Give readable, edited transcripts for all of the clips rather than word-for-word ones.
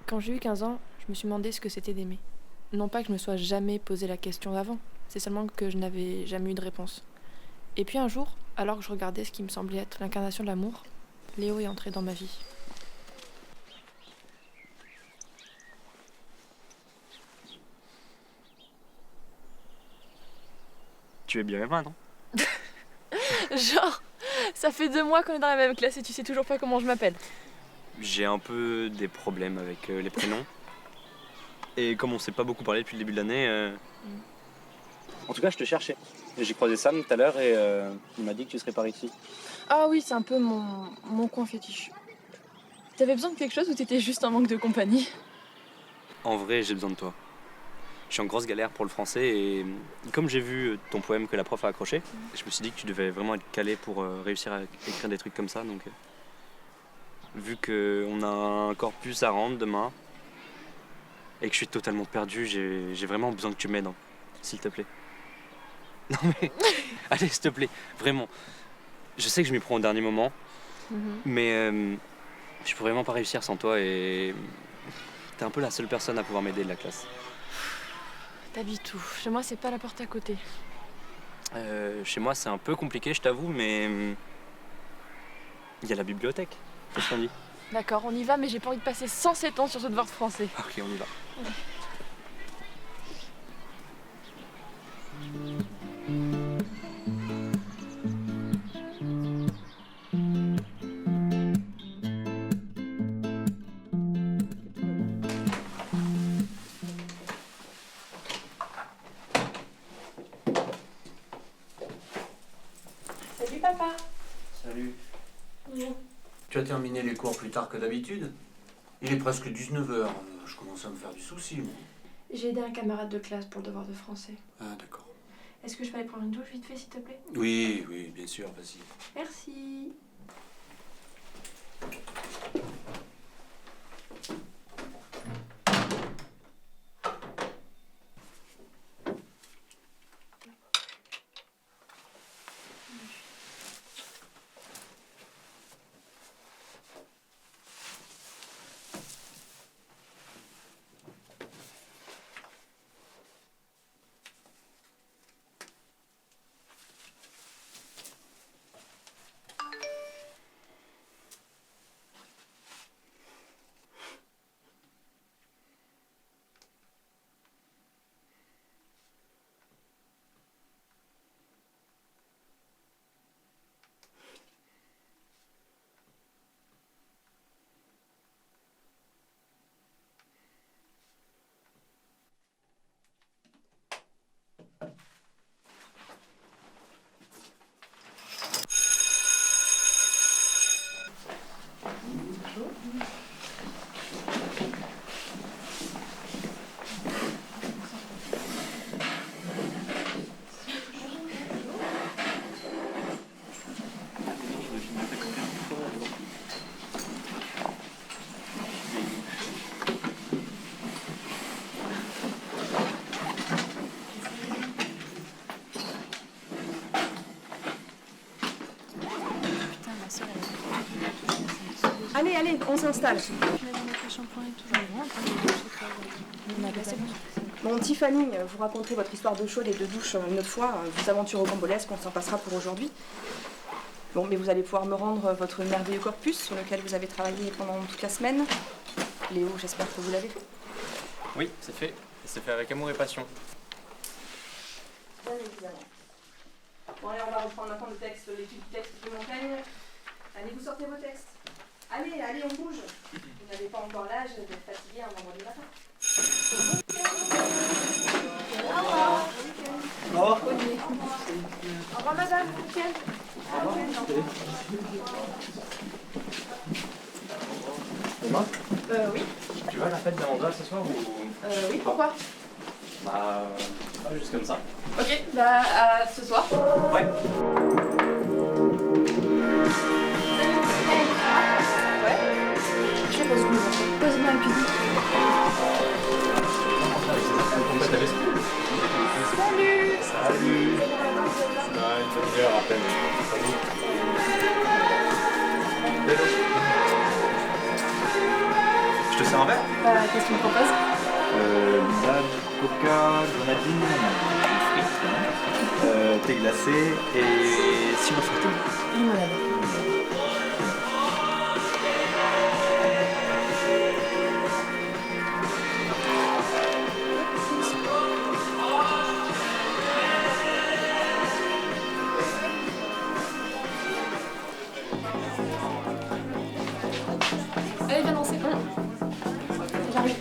Quand j'ai eu 15 ans, je me suis demandé ce que c'était d'aimer. Non pas que je me sois jamais posé la question avant, c'est seulement que je n'avais jamais eu de réponse. Et puis un jour, alors que je regardais ce qui me semblait être l'incarnation de l'amour, Léo est entré dans ma vie. Tu es bien Emma, non? Genre, ça fait 2 mois qu'on est dans la même classe et tu sais toujours pas comment je m'appelle. J'ai un peu des problèmes avec les prénoms. Et comme on s'est pas beaucoup parlé depuis le début de l'année... En tout cas, je te cherchais. J'ai croisé Sam tout à l'heure et il m'a dit que tu serais par ici. Ah oui, c'est un peu mon coin fétiche. T'avais besoin de quelque chose ou t'étais juste en manque de compagnie? En vrai, j'ai besoin de toi. Je suis en grosse galère pour le français et comme j'ai vu ton poème que la prof a accroché, je me suis dit que tu devais vraiment être calé pour réussir à écrire des trucs comme ça. Donc, vu qu'on a un corpus à rendre demain et que je suis totalement perdu, j'ai vraiment besoin que tu m'aides, hein, s'il te plaît. Non mais, allez, s'il te plaît, vraiment. Je sais que je m'y prends au dernier moment, mais je pourrais vraiment pas réussir sans toi et t'es un peu la seule personne à pouvoir m'aider de la classe. T'habites où? Chez moi, c'est pas la porte à côté. Chez moi, c'est un peu compliqué, je t'avoue, mais il y a la bibliothèque. Qu'est-ce qu'on dit? D'accord, on y va, mais j'ai pas envie de passer 107 ans sur ce devoir de français. Ok, on y va. Salut papa. Salut. Bonjour. Tu as terminé les cours plus tard que d'habitude? Il est presque 19h. Je commence à me faire du souci, moi. J'ai aidé un camarade de classe pour le devoir de français. Ah, d'accord. Est-ce que je peux aller prendre une douche vite fait, s'il te plaît? Oui, oui, bien sûr, vas-y. Merci. Allez, allez, on s'installe. Bon, Tiffany, vous raconterez votre histoire d'eau chaude et de douche une autre fois, vos aventures rocambolesques, on s'en passera pour aujourd'hui. Bon, mais vous allez pouvoir me rendre votre merveilleux corpus sur lequel vous avez travaillé pendant toute la semaine. Léo, j'espère que vous l'avez fait. Oui, c'est fait. C'est fait avec amour et passion. Bien évidemment. Bon, allez, on va reprendre maintenant l'étude du texte de Montaigne. Allez, vous sortez vos textes. Allez, allez, on bouge. Vous n'avez pas encore l'âge d'être fatigué un vendredi matin. Au revoir. Au revoir. Au revoir, madame. Bon week-end. Au revoir. Emma, Oui. tu vas à la fête d'Amanda ce soir ou... Oui, pourquoi? Bah, juste comme ça. Ok, bah, ce soir. Ouais. Je sais pas ce que vous faites. Pose-moi un cuisine. Salut. Salut. Une demi-heure à peine. Salut. Je te sers un verre? Qu'est-ce que tu me proposes? Limonade, coca, grenadine, frites, thé glacé et sirop fruité. Limonade. Allez, viens lancer. J'arrive.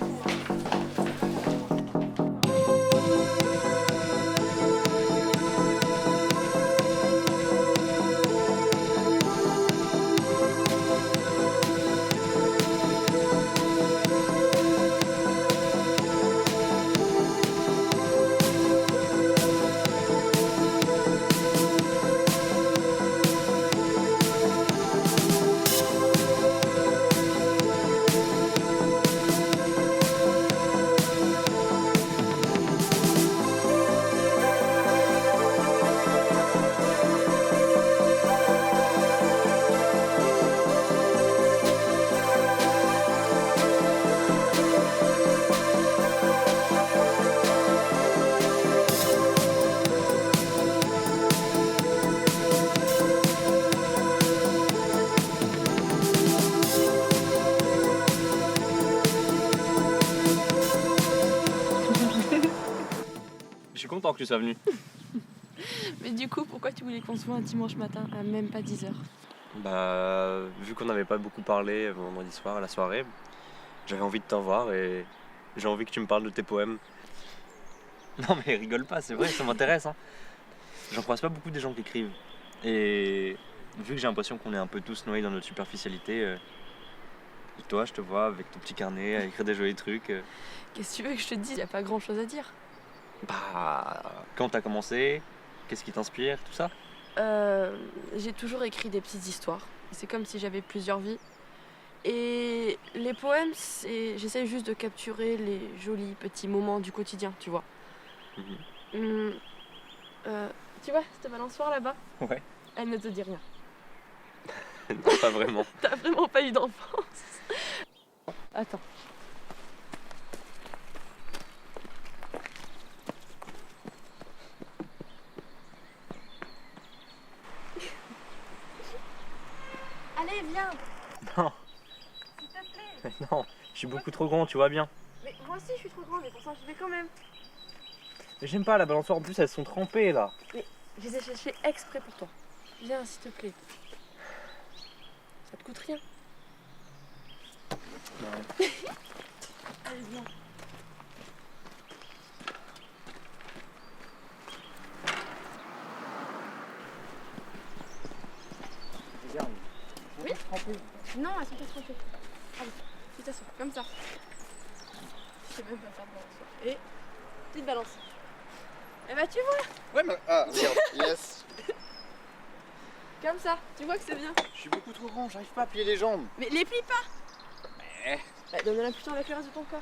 Je suis content que tu sois venu. Mais du coup, pourquoi tu voulais qu'on se voit un dimanche matin à même pas 10h? Bah, vu qu'on n'avait pas beaucoup parlé vendredi soir à la soirée, j'avais envie de t'en voir et j'ai envie que tu me parles de tes poèmes. Non mais rigole pas, c'est vrai, ça m'intéresse. Hein. J'en croise pas beaucoup des gens qui écrivent. Et vu que j'ai l'impression qu'on est un peu tous noyés dans notre superficialité, toi je te vois avec ton petit carnet à écrire des jolis trucs. Qu'est-ce que tu veux que je te dise? Y a pas grand chose à dire. Bah, quand t'as commencé, qu'est-ce qui t'inspire, tout ça? J'ai toujours écrit des petites histoires. C'est comme si j'avais plusieurs vies. Et les poèmes, j'essaie juste de capturer les jolis petits moments du quotidien, tu vois. Mhm. Tu vois cette balançoire là-bas? Ouais. Elle ne te dit rien. Non, pas vraiment. T'as vraiment pas eu d'enfance. Attends. Allez, viens. Non, S'il te plaît. non, je suis beaucoup trop grand, tu vois bien. Mais moi aussi, je suis trop grande, mais pour ça, je vais quand même. Mais j'aime pas la balançoire, en plus elles sont trempées là. Je les ai cherchées exprès pour toi. Viens, s'il te plaît. Ça te coûte rien. Allez, viens. Regarde. Oui. Non, elles sont pas trempées. Allez, tu t'assois, comme ça. Je sais même pas faire de balançoire. Et petite balance. Eh bah tu vois, Ouais, mais. Ah, regarde, yes! comme ça, tu vois que c'est bien. Je suis beaucoup trop grand, j'arrive pas à plier les jambes. Mais les plie pas. Mais. Bah, donne-la plutôt avec le reste de ton corps.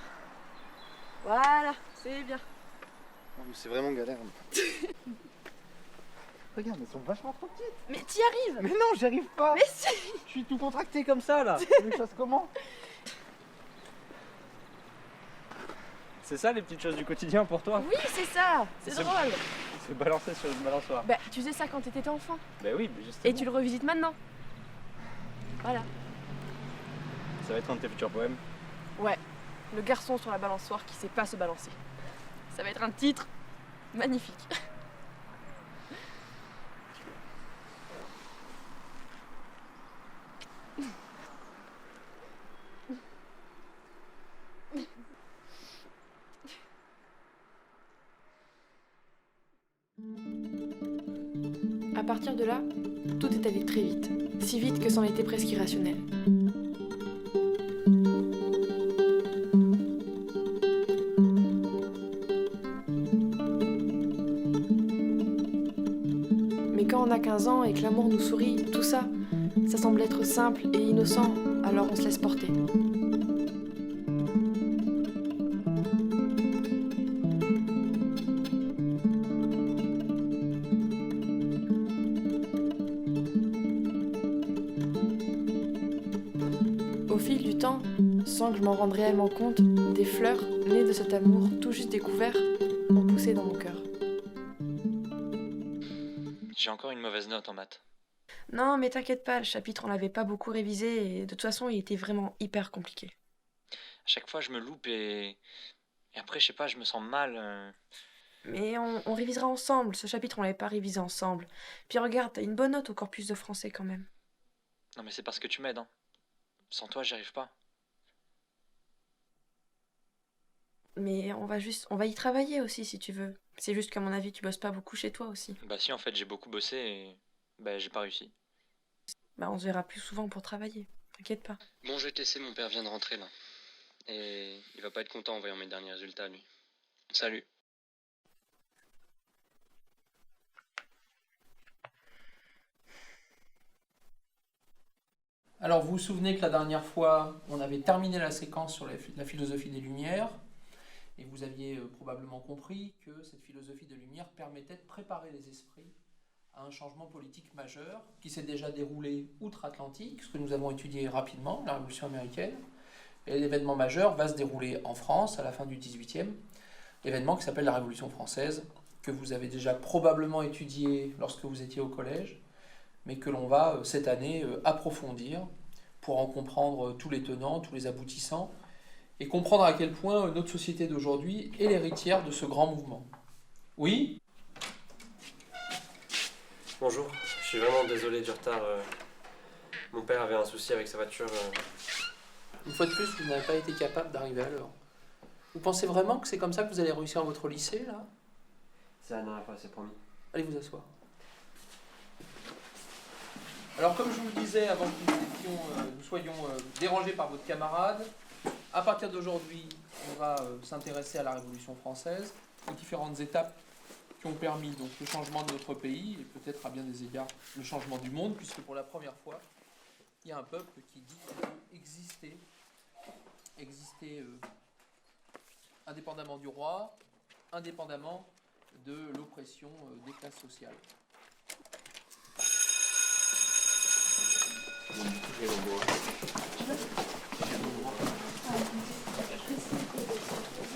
Voilà, c'est bien. Non, mais c'est vraiment galère. Regarde, elles sont vachement trop petites. Mais t'y arrives. Mais non, j'y arrive pas! Mais si. Je suis tout contracté comme ça là! Tu veux que je fasse comment? C'est ça les petites choses du quotidien pour toi? Oui, c'est ça. C'est C'est drôle. Se balancer sur une balançoire. Bah, tu faisais ça quand t'étais enfant. Bah oui, mais justement. Et tu le revisites maintenant. Voilà. Ça va être un de tes futurs poèmes. Ouais. Le garçon sur la balançoire qui sait pas se balancer. Ça va être un titre magnifique. À partir de là, tout est allé très vite. Si vite que c'en était presque irrationnel. Mais quand on a 15 ans et que l'amour nous sourit, tout ça, ça semble être simple et innocent, alors on se laisse porter. Au fil du temps, sans que je m'en rende réellement compte, des fleurs, nées de cet amour tout juste découvert, ont poussé dans mon cœur. J'ai encore une mauvaise note en maths. Non, mais t'inquiète pas, le chapitre on l'avait pas beaucoup révisé et de toute façon il était vraiment hyper compliqué. À chaque fois, je me loupe et après, je sais pas, je me sens mal. Mais on révisera ensemble, ce chapitre on l'avait pas révisé ensemble. Puis regarde, t'as une bonne note au corpus de français quand même. Non, mais c'est parce que tu m'aides, hein. Sans toi, j'y arrive pas. Mais on va y travailler aussi si tu veux. C'est juste qu'à mon avis tu bosses pas beaucoup chez toi aussi. Bah si, en fait, j'ai beaucoup bossé et j'ai pas réussi. Bah on se verra plus souvent pour travailler, t'inquiète pas. Bon, je vais te laisser, mon père vient de rentrer là. Et il va pas être content en voyant mes derniers résultats, lui. Salut. Alors vous vous souvenez que la dernière fois, on avait terminé la séquence sur la philosophie des Lumières, et vous aviez probablement compris que cette philosophie des Lumières permettait de préparer les esprits à un changement politique majeur qui s'est déjà déroulé outre-Atlantique, ce que nous avons étudié rapidement, la Révolution américaine, et l'événement majeur va se dérouler en France à la fin du XVIIIe, événement qui s'appelle la Révolution française, que vous avez déjà probablement étudié lorsque vous étiez au collège, mais que l'on va cette année approfondir pour en comprendre tous les tenants, tous les aboutissants, et comprendre à quel point notre société d'aujourd'hui est l'héritière de ce grand mouvement. Oui ? Bonjour, je suis vraiment désolé du retard. Mon père avait un souci avec sa voiture. Une fois de plus, vous n'avez pas été capable d'arriver à l'heure. Vous pensez vraiment que c'est comme ça que vous allez réussir votre lycée, là ? C'est la dernière fois, c'est promis. Allez vous asseoir. Alors, comme je vous le disais avant que nous soyons dérangés par votre camarade, à partir d'aujourd'hui, on va s'intéresser à la Révolution française, aux différentes étapes qui ont permis donc, le changement de notre pays, et peut-être à bien des égards le changement du monde, puisque pour la première fois, il y a un peuple qui dit qu'il peut exister indépendamment du roi, indépendamment de l'oppression des classes sociales.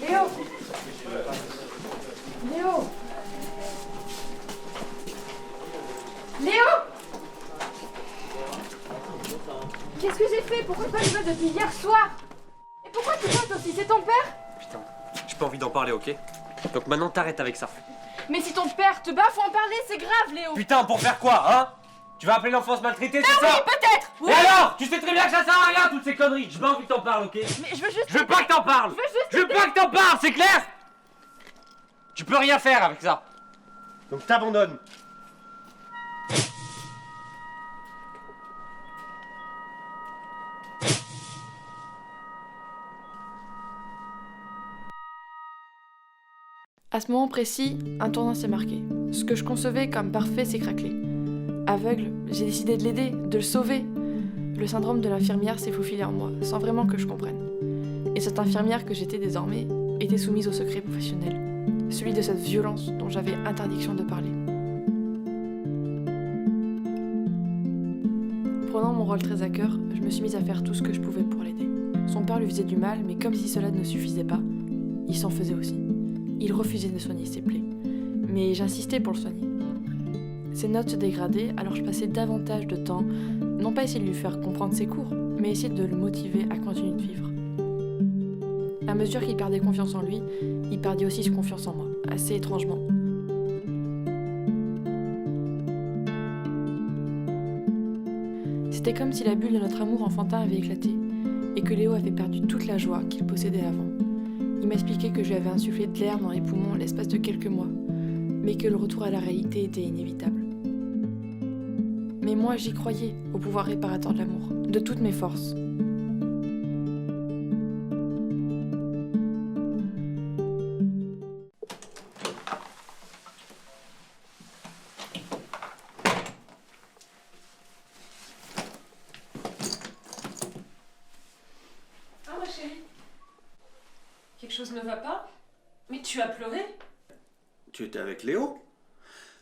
Léo Léo Léo Qu'est-ce que j'ai fait? Pourquoi pas de nouvelles depuis hier soir? Et pourquoi tu penses aussi? C'est ton père? Putain, j'ai pas envie d'en parler, ok? Donc maintenant t'arrêtes avec ça. Mais si ton père te bat, faut en parler, c'est grave, Léo. Putain, pour faire quoi, hein? Tu vas appeler l'enfance maltraitée, c'est Oui, ça? peut-être. Oui. Et alors? Tu sais très bien que ça sert à rien, toutes ces conneries. J'ai pas envie que t'en parles, ok? Mais je veux juste... Je veux pas que t'en parles! Je veux pas que t'en parles, c'est clair? Tu peux rien faire avec ça. Donc t'abandonnes. À ce moment précis, un tournant s'est marqué. Ce que je concevais comme parfait s'est craquelé. Aveugle, j'ai décidé de l'aider, de le sauver. Le syndrome de l'infirmière s'est faufilé en moi, sans vraiment que je comprenne. Et cette infirmière que j'étais désormais était soumise au secret professionnel, celui de cette violence dont j'avais interdiction de parler. Prenant mon rôle très à cœur, je me suis mise à faire tout ce que je pouvais pour l'aider. Son père lui faisait du mal, mais comme si cela ne suffisait pas, il s'en faisait aussi. Il refusait de soigner ses plaies, mais j'insistais pour le soigner. Ses notes se dégradaient, alors je passais davantage de temps, non pas essayer de lui faire comprendre ses cours, mais essayer de le motiver à continuer de vivre. À mesure qu'il perdait confiance en lui, il perdait aussi confiance en moi, assez étrangement. C'était comme si la bulle de notre amour enfantin avait éclaté, et que Léo avait perdu toute la joie qu'il possédait avant. Il m'expliquait que je lui avais insufflé de l'air dans les poumons l'espace de quelques mois, mais que le retour à la réalité était inévitable. Mais moi, j'y croyais, au pouvoir réparateur de l'amour, de toutes mes forces. Ah, ma chérie. Quelque chose ne va pas? Mais tu as pleuré? Tu étais avec Léo?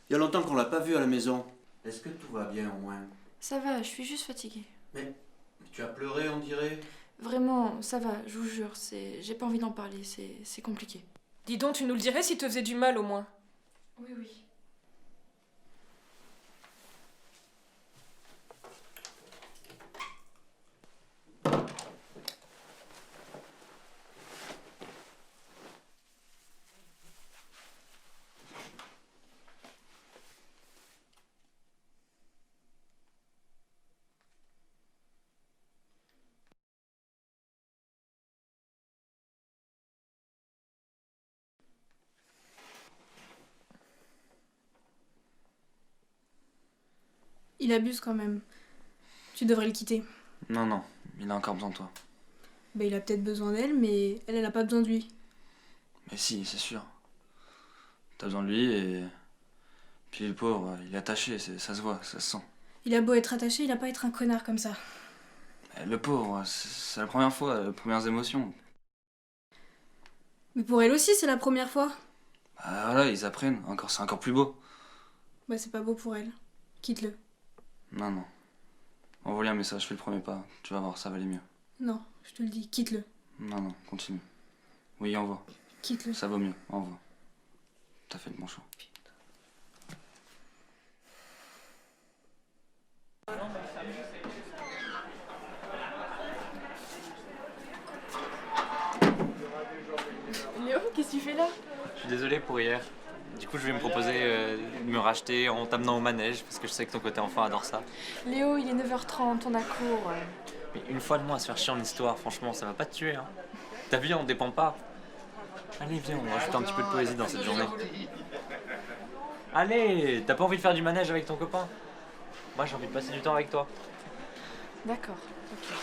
Il y a longtemps qu'on l'a pas vu à la maison. Est-ce que tout va bien au moins? Ça va, je suis juste fatiguée. Mais tu as pleuré, on dirait. Vraiment, ça va, je vous jure, j'ai pas envie d'en parler, c'est compliqué. Dis donc, tu nous le dirais s'il te faisait du mal au moins. Oui, oui. Il abuse quand même. Tu devrais le quitter. Non, non, il a encore besoin de toi. Bah, il a peut-être besoin d'elle, mais elle a pas besoin de lui. Mais si, c'est sûr. T'as besoin de lui et... Puis le pauvre, il est attaché, ça se voit, ça se sent. Il a beau être attaché, il a pas être un connard comme ça. Le pauvre, c'est la première fois, les premières émotions. Mais pour elle aussi, c'est la première fois. Ah, voilà, ils apprennent, c'est encore plus beau. Bah, c'est pas beau pour elle. Quitte-le. Non, non. Envoie-lui un message, fais le premier pas. Tu vas voir, ça va aller mieux. Non, je te le dis, quitte-le. Non, non, continue. Oui, envoie. Quitte-le. Ça vaut mieux, envoie. T'as fait le bon choix. Léo, qu'est-ce que tu fais là? Je suis désolé pour hier. Du coup, je vais me proposer de me racheter en t'amenant au manège parce que je sais que ton côté enfant adore ça. Léo, il est 9h30, on a cours. Mais une fois de moins à se faire chier en histoire, franchement, ça va pas te tuer. Hein. Ta vie, on dépend pas. Allez, viens, on va rajouter un petit peu de poésie dans cette journée. Allez, t'as pas envie de faire du manège avec ton copain? Moi, j'ai envie de passer du temps avec toi. D'accord, ok.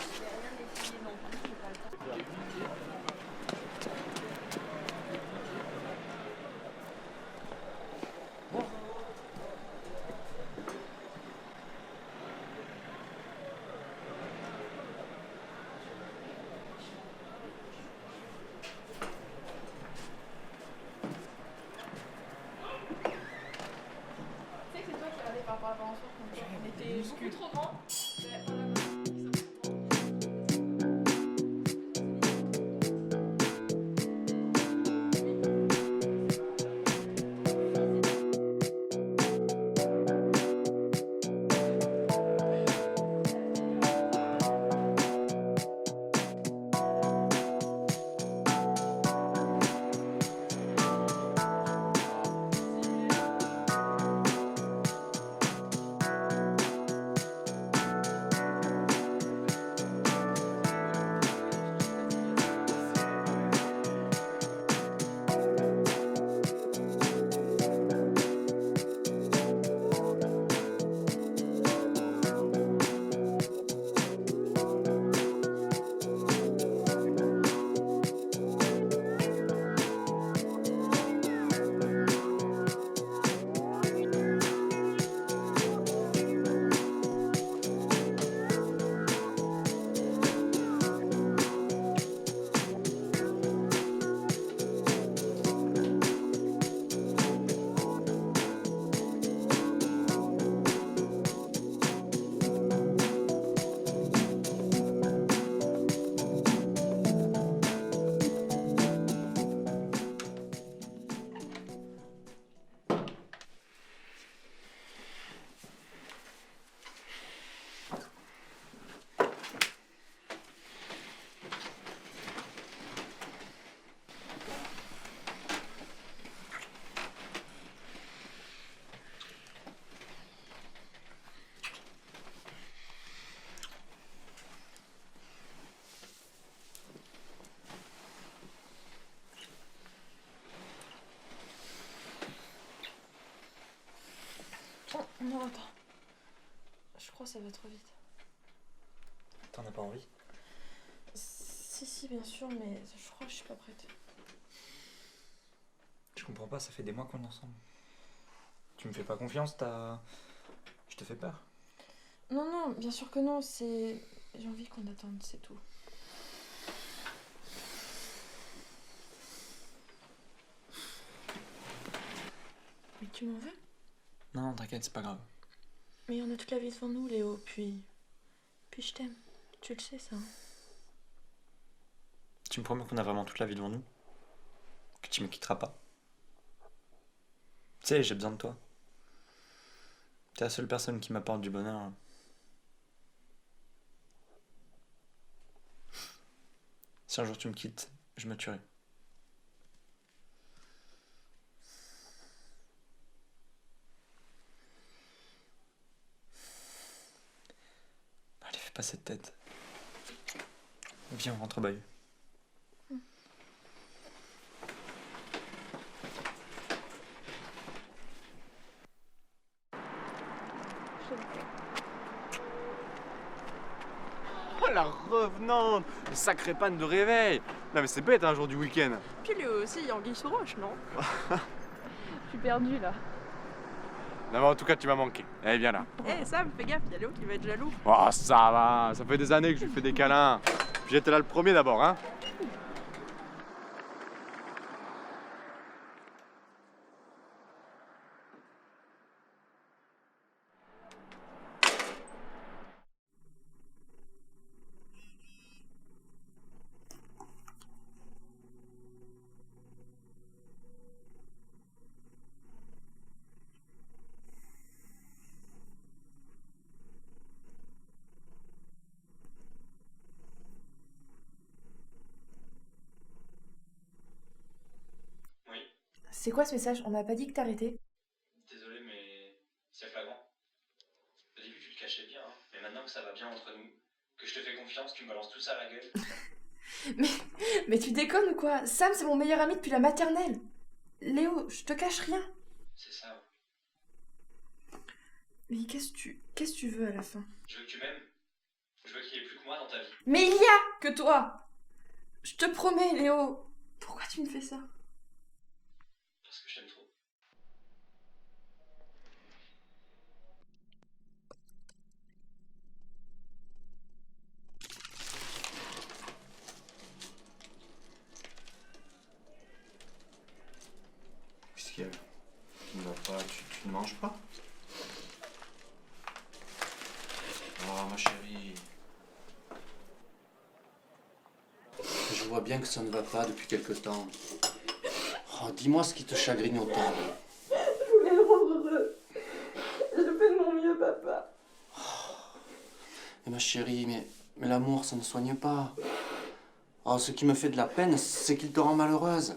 Non, attends. Je crois que ça va trop vite. T'en as pas envie? Si, bien sûr, mais je crois que je suis pas prête. Je comprends pas, ça fait des mois qu'on est ensemble. Tu me fais pas confiance, je te fais peur. Non, bien sûr que non, j'ai envie qu'on attende, c'est tout. Mais tu m'en veux? Non, t'inquiète, c'est pas grave. Mais on a toute la vie devant nous, Léo, puis je t'aime. Tu le sais, ça. Hein. tu me promets qu'on a vraiment toute la vie devant nous, que tu me quitteras pas. Tu sais, j'ai besoin de toi. T'es la seule personne qui m'apporte du bonheur. Si un jour tu me quittes, je me tuerai. Allez, fais pas cette tête. Viens, on rentre au bahut. Oh la revenante! Le sacré panne de réveil! Non mais c'est bête un jour du week-end! Puis lui aussi, il y a anguille sous roche, non? Je suis perdue là. Non mais en tout cas tu m'as manqué. Eh viens là. Eh Sam, fais gaffe, il y a Léo qui va être jaloux. Oh ça va, ça fait des années que je lui fais des câlins. Puis j'étais là le premier d'abord, hein. C'est quoi ce message? On m'a pas dit que t'arrêtais. Désolé, mais c'est flagrant. Au début, tu te cachais bien, hein. Mais maintenant que ça va bien entre nous, que je te fais confiance, tu me balances tout ça à la gueule. mais tu déconnes ou quoi? Sam, c'est mon meilleur ami depuis la maternelle. Léo, je te cache rien. C'est ça. Mais qu'est-ce que tu veux à la fin? Je veux que tu m'aimes. Je veux qu'il y ait plus que moi dans ta vie. Mais il y a que toi! Je te promets, Léo. Pourquoi tu me fais ça? Parce que je t'aime trop. Qu'est-ce qu'il y a? Tu ne vas pas, tu ne manges pas? Oh ma chérie. Je vois bien que ça ne va pas depuis quelque temps. Oh, dis-moi ce qui te chagrine autant. Je voulais le rendre heureux. Je fais de mon mieux, papa. Mais ma chérie, mais l'amour, ça ne soigne pas. Oh, ce qui me fait de la peine, c'est qu'il te rend malheureuse.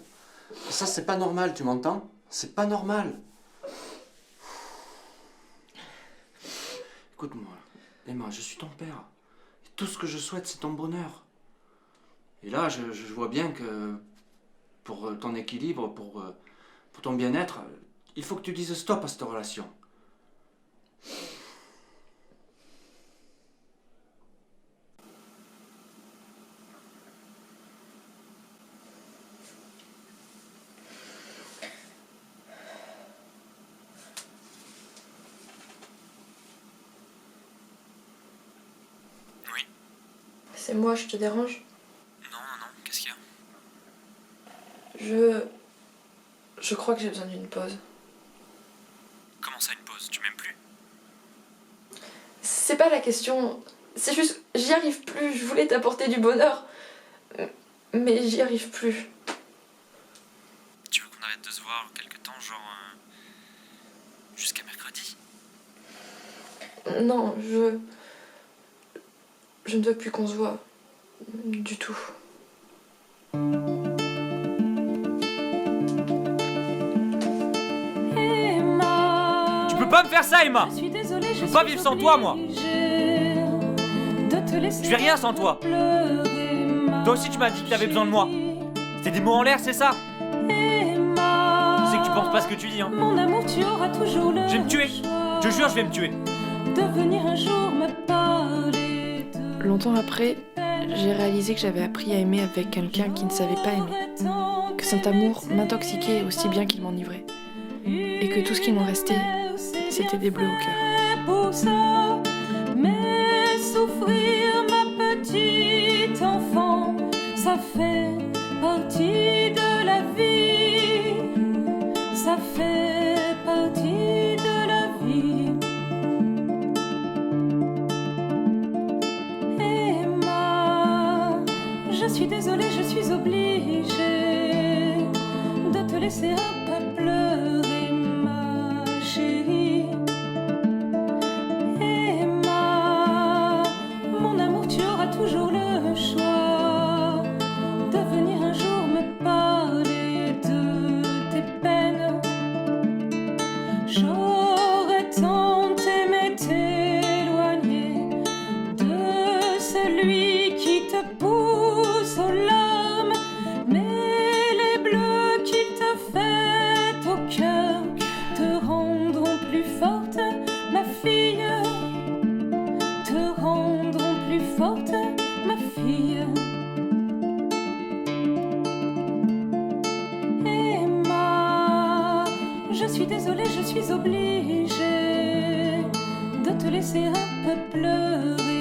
Ça, c'est pas normal, tu m'entends? C'est pas normal. Écoute-moi, Emma, je suis ton père. Et tout ce que je souhaite, c'est ton bonheur. Et là, je vois bien que pour ton équilibre, pour ton bien-être, il faut que tu dises stop à cette relation. C'est moi, je te dérange? Non, qu'est-ce qu'il y a? Je crois que j'ai besoin d'une pause. Comment ça, une pause? Tu m'aimes plus? C'est pas la question. C'est juste, j'y arrive plus. Je voulais t'apporter du bonheur. Mais j'y arrive plus. Tu veux qu'on arrête de se voir quelque temps, genre... jusqu'à mercredi? Non, je ne veux plus qu'on se voit. Du tout. Tu peux pas me faire ça, Emma! Je suis désolée, je peux pas vivre sans toi, moi! Je fais rien sans toi! Toi aussi, tu m'as dit que t'avais besoin de moi! C'était des mots en l'air, c'est ça? Je sais que tu penses pas ce que tu dis, hein! Mon amour, tu auras toujours le Je vais me tuer! Je te jure, je vais me tuer! de venir un jour me parler de... Longtemps après, j'ai réalisé que j'avais appris à aimer avec quelqu'un qui ne savait pas aimer. Que cet amour m'intoxiquait aussi bien qu'il m'enivrait. Et que tout ce qu'il m'en restait, c'était des bleus au cœur. Pour ça, mais souffrir, ma petite enfant, ça fait partie de la vie. Ça fait partie de la vie. Emma, je suis désolée, je suis J'aurais tant aimé t'éloigner de celui qui te pousse aux larmes, mais les bleus qu'il t'a fait au cœur te rendront plus forte, ma fille, te rendront plus forte, ma fille. Emma, je suis désolée, je suis obligée de te laisser un peu pleurer.